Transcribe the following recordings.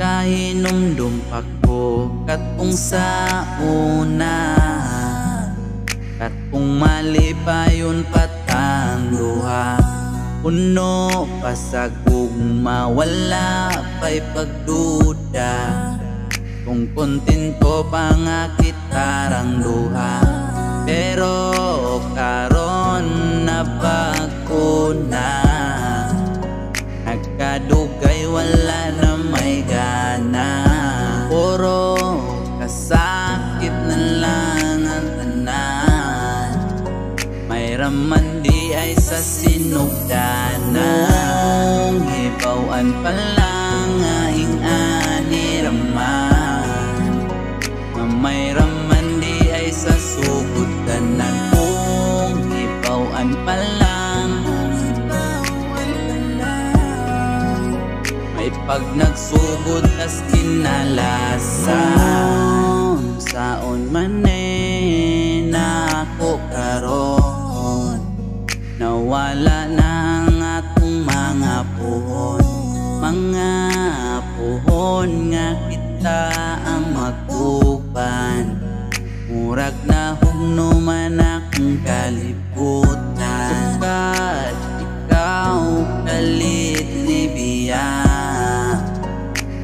Nakahinumdum ako katong sa una, katong malipayon patang duha. Puno pasagug mawala pa'y pagduda, kung kontento pa nga kitarang duha. Pero karon na pagkuna, nagkadugay wala na may gana. Puro kasakit na lang ang tanan, may raman di ay sa sinugdanan. Hibawan pa lang nga ingani raman, nga may raman di ay sa sugod tanan. Kung hibawan pa lang, may pag nagsugod tas kinalasan. Saon man na ako karon, nawala na ang atong mga puhon. Mga puhon nga kita ang magtuban, murag na hugno man akong kalibutan. Sukat ikaw kalit ni Biya,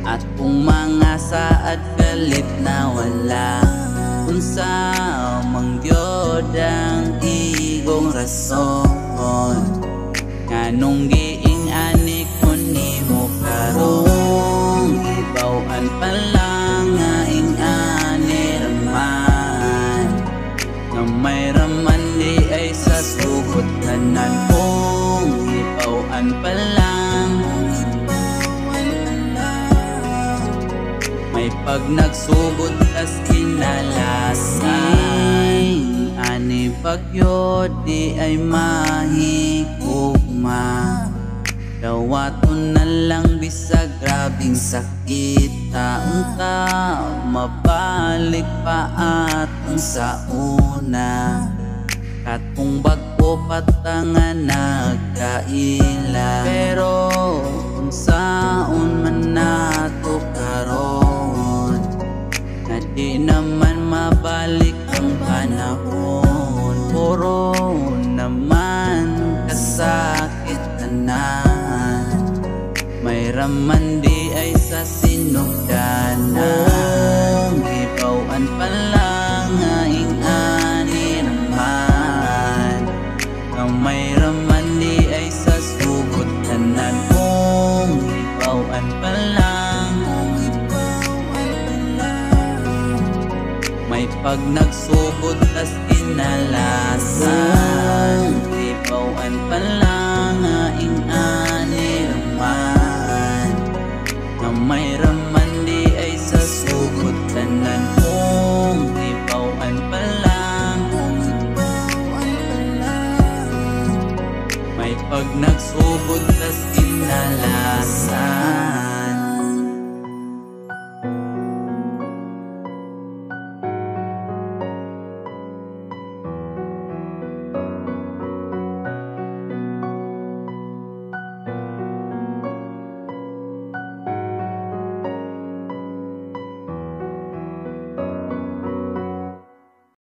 at kung mga saad kalit na wala, unsa mangyod ang igong rason, nganong giing-ani ko nimo karon. Ibawan pa lang nga ing-ani raman, nga may raman di ay sa sugod tanan. Kung ibawan pa lang, may pag nagsugod tas kinalasan. Ani bagyo di ay mahigugma, dawaton na lang bisag grabing sakita. Unta mabalik pa atong sa una, katong bagko patangan nagkaila. Pero kung saon man nato karon, na di naman mabalik ang panahon. Puro naman kasakit tanan, may raman di ay sa sinugdanan. Ibawan pa lang nga ingani naman, nga may raman di ay sa sugod tanan. Kung ibawan pa lang, may pag nagsugod tas kinalasan. Ibawan pa lang nga ingani raman, nga may raman di ay sa sugod tanan. Kung ibawan pa lang, may pag nagsugod tas kinalasan.